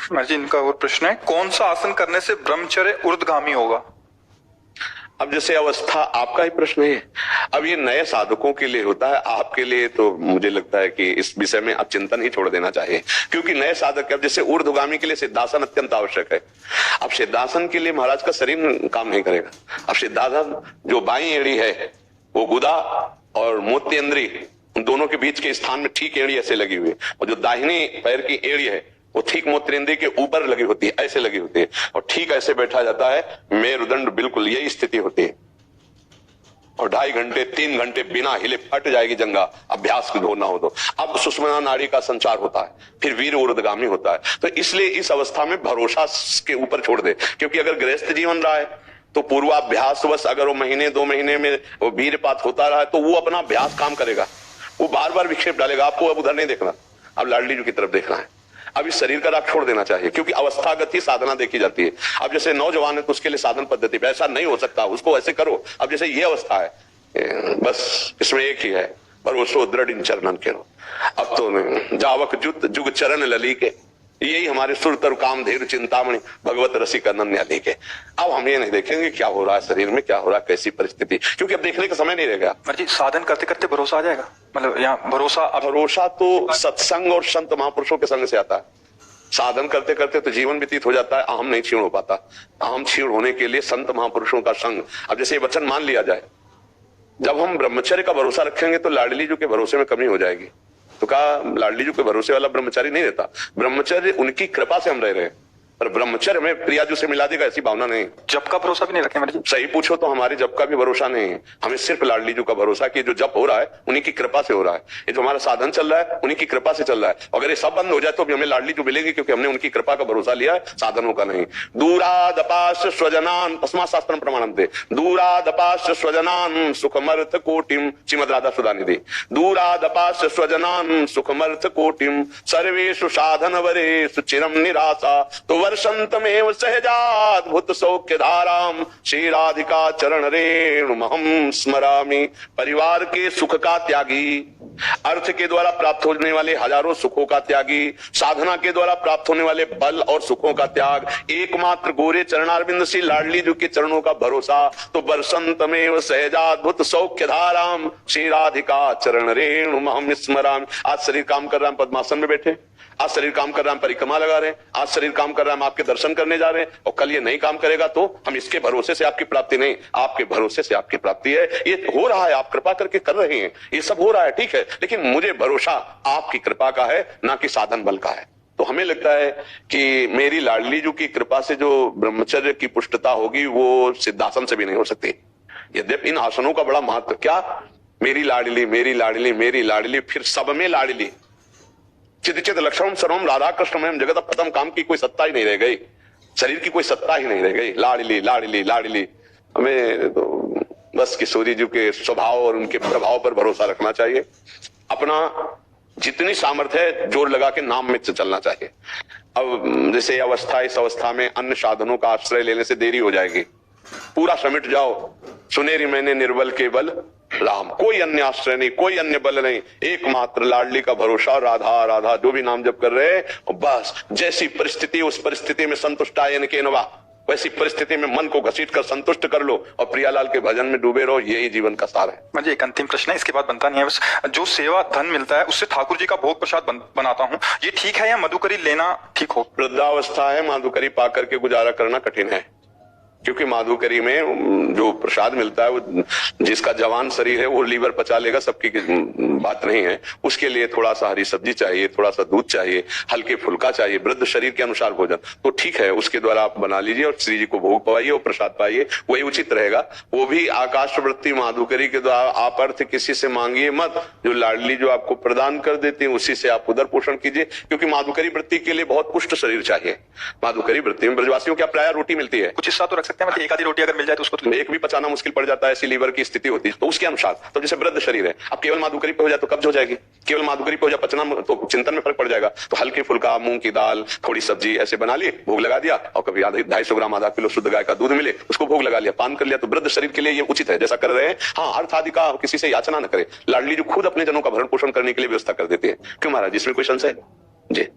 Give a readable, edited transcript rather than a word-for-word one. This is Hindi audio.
महाराज जी इनका और प्रश्न है, कौन सा आसन करने से ब्रह्मचर्य ऊर्ध्वगामी होगा? अब जैसे अवस्था आपका ही प्रश्न है, अब ये नए साधकों के लिए होता है, आपके लिए तो मुझे लगता है कि इस विषय में अब चिंतन ही छोड़ देना चाहिए, क्योंकि नए साधक अब जैसे ऊर्ध्वगामी के लिए सिद्धासन अत्यंत आवश्यक है। अब सिद्धासन के लिए महाराज का शरीर काम नहीं करेगा। अब सिद्धासन जो बाई एड़ी है वो गुदा और मोत्येंद्री दोनों के बीच के स्थान में ठीक एड़ी ऐसे लगी हुई है, और जो दाहिनी पैर की एड़ी है वो ठीक मूत्रेंद्रिय के ऊपर लगी होती है, ऐसे लगी होती है, और ठीक ऐसे बैठा जाता है, मेरुदंड बिल्कुल यही स्थिति होती है, और 2.5 घंटे 3 घंटे बिना हिले फट जाएगी जंगा, अभ्यास को ना हो तो। अब सुषुम्ना नाड़ी का संचार होता है, फिर वीर ऊर्ध्वगामी होता है। तो इसलिए इस अवस्था में भरोसा के ऊपर छोड़ दे, क्योंकि अगर गृहस्थ जीवन रहा है तो पूर्वाभ्यास बस अगर वो महीने 2 महीने में वो वीरपात होता रहा है तो वो अपना अभ्यास काम करेगा, वो बार बार विक्षेप डालेगा। आपको अब उधर नहीं देखना, अब लाडली जी की तरफ देखना है। अब इस शरीर का राग छोड़ देना चाहिए, क्योंकि अवस्थागत ही साधना देखी जाती है। अब जैसे नौजवान है तो उसके लिए साधन पद्धति पे ऐसा नहीं हो सकता, उसको ऐसे करो। अब जैसे ये अवस्था है, बस इसमें एक ही है, पर वो दृढ़ इन चरणन के रो। अब तो जावक जुग चरण लली के, यही हमारे सुरतर कामधेनु चिंतामणि भगवत रसिक अनन्या के। अब हम ये नहीं देखेंगे क्या हो रहा है शरीर में, क्या हो रहा है, कैसी परिस्थिति, क्योंकि अब देखने का समय नहीं रहेगा। जी साधन करते करते भरोसा आ जाएगा, मतलब यहाँ भरोसा तो सत्संग और संत महापुरुषों के संग से आता है। साधन करते करते तो जीवन व्यतीत हो जाता है, अहम नहीं क्षीण हो पाता। अहम क्षीण होने के लिए संत महापुरुषों का संग। अब जैसे वचन मान लिया जाए, जब हम ब्रह्मचर्य का भरोसा रखेंगे तो लाडली जी के भरोसे में कमी हो जाएगी। तो कहा लाडली जी के भरोसे वाला ब्रह्मचारी नहीं रहता, ब्रह्मचर्य उनकी कृपा से हम रह रहे हैं, पर ब्रह्मचर्य में प्रियाजू से मिला देगा ऐसी भावना नहीं। जप का भरोसा भी नहीं रखे महाराज जी? सही पूछो तो हमारे जप का भी भरोसा नहीं है, हमें सिर्फ लाडली जी का भरोसा कि जो जप हो रहा है उन्हीं की कृपा से हो रहा है। ये जो हमारा साधन चल रहा है उन्हीं की कृपा से चल रहा है। अगर ये सब बंद हो जाए तो भी हमें लाडली जी मिलेंगे, क्योंकि हमने उनकी कृपा का भरोसा लिया है, साधनों का नहीं। दूरादपाश स्वजनान तस्मात् शास्त्रं प्रमाणन्ते, दूरादपाश स्वजनान सुखमर्थ कोटिम, श्रीमद् राधा सुधानिधि। दूरादपाश स्वजनान सुखमर्थ कोटिम सर्वेषु साधन वरेषु चिरम निराशा तो वर्षंतमेव सहजाद्भुत सौख्य धाराम श्री राधिका चरण रेणुमहं स्मरामि। परिवार के सुख का त्यागी, अर्थ के द्वारा प्राप्त होने वाले हजारों सुखों का त्यागी, साधना के द्वारा प्राप्त होने वाले बल और सुखों का त्याग, एकमात्र गोरे चरणारविंद श्री लाडली जी के चरणों का भरोसा। तो बरसंतमेव सहजाद्भुत सौख्य धाराम श्री राधिका चरण रेणुमहं स्मरामि। आज शरीर काम कर रहा है, पद्मासन में बैठे, आज शरीर काम कर रहा है, परिक्रमा लगा रहे हैं, आज शरीर काम कर रहा है, हम आपके दर्शन करने जा रहे हैं, और कल ये नहीं काम करेगा तो हम इसके भरोसे से आपकी प्राप्ति नहीं, आपके भरोसे से आपकी प्राप्ति है। ये हो रहा है, आप कृपा करके कर रहे हैं, ये सब हो रहा है, ठीक है, लेकिन मुझे भरोसा आपकी कृपा का है, ना कि साधन बल का है। तो हमें लगता है कि मेरी लाडली जी की कृपा से जो ब्रह्मचर्य की पुष्टता होगी वो सिद्धासन से भी नहीं हो सकती। यद्यपि इन आसनों का बड़ा महत्व, क्या मेरी लाडली मेरी लाडली मेरी लाडली, फिर सब में लाडली, चिद लक्षणम सर्वम राधा कृष्ण जगत प्रथम, काम की कोई सत्ता ही नहीं रह गई, शरीर की कोई सत्ता ही नहीं रह गई, लाडली लाडली लाडली। हमें तो बस किशोरी जी के स्वभाव और उनके प्रभाव पर भरोसा रखना चाहिए, अपना जितनी सामर्थ्य है जोर लगा के नाम में चलना चाहिए। अब जैसे अवस्था, इस अवस्था में अन्य साधनों का आश्रय लेने से देरी हो जाएगी, पूरा समिट जाओ, सुनेरी मैंने निर्बल केवल राम, कोई अन्य आश्रय नहीं, कोई अन्य बल नहीं, एकमात्र लाडली का भरोसा, राधा राधा जो भी नाम जप कर रहे हैं, बस जैसी परिस्थिति उस परिस्थिति में संतुष्ट आये के नवा, वैसी परिस्थिति में मन को घसीट कर संतुष्ट कर लो और प्रियालाल के भजन में डूबे रहो, यही जीवन का सार है। मुझे एक अंतिम प्रश्न है, इसके बाद बनता नहीं है बस। जो सेवा धन मिलता है उससे ठाकुर जी का भोग प्रसाद बनाता हूँ, ये ठीक है या मधुकरी लेना ठीक हो? वृद्धावस्था है, मधुकरी पा करके गुजारा करना कठिन है, क्योंकि माधुकरी में जो प्रसाद मिलता है वो जिसका जवान शरीर है वो लीवर पचा लेगा, सबकी बात नहीं है। उसके लिए थोड़ा सा हरी सब्जी चाहिए, थोड़ा सा दूध चाहिए, हल्के फुल्का चाहिए, वृद्ध शरीर के अनुसार भोजन, तो ठीक है, उसके द्वारा आप बना लीजिए और श्री जी को भोग पाइए और प्रसाद पाइए, वही उचित रहेगा। वो भी आकाश वृत्ति माधुकरी के द्वारा, आप अर्थ किसी से मांगिए मत, जो लाडली जो आपको प्रदान कर देते हैं उसी से आप उदर पोषण कीजिए, क्योंकि माधुकरी वृत्ति के लिए बहुत पुष्ट शरीर चाहिए। माधुकरी वृत्ति में ब्रजवासियों क्या प्राय रोटी मिलती है, कुछ हिस्सा तो रख सकते हैं, मतलब एक आधी रोटी अगर मिल जाए तो उसको तो एक भी पचाना मुश्किल पड़ जाता है, ऐसी लीवर की स्थिति होती है, तो उसके अनुसार। तो जैसे वृद्ध शरीर है, अब केवल माधुकरी पे हो जाए तो कब्ज हो जाएगी, केवल माधुकरी पे हो जाए पचना तो चिंतन में फर्क पड़ जाएगा। तो हल्के फुल्का, मूंग की दाल, थोड़ी सब्जी ऐसे बना लिए, भोग लगा दिया, और कभी 250 ग्राम आधा किलो शुद्ध गाय का दूध मिले उसको भोग लगा लिया, पान कर लिया, तो वृद्ध शरीर के लिए ये उचित है, जैसा कर रहे हैं। हाँ, अर्थ आदि का किसी से याचना न करे, लाडली जो खुद अपने जनों का भरण पोषण करने के लिए व्यवस्था कर देते हैं। क्यों महाराज, इसमें कोई संशय? जी।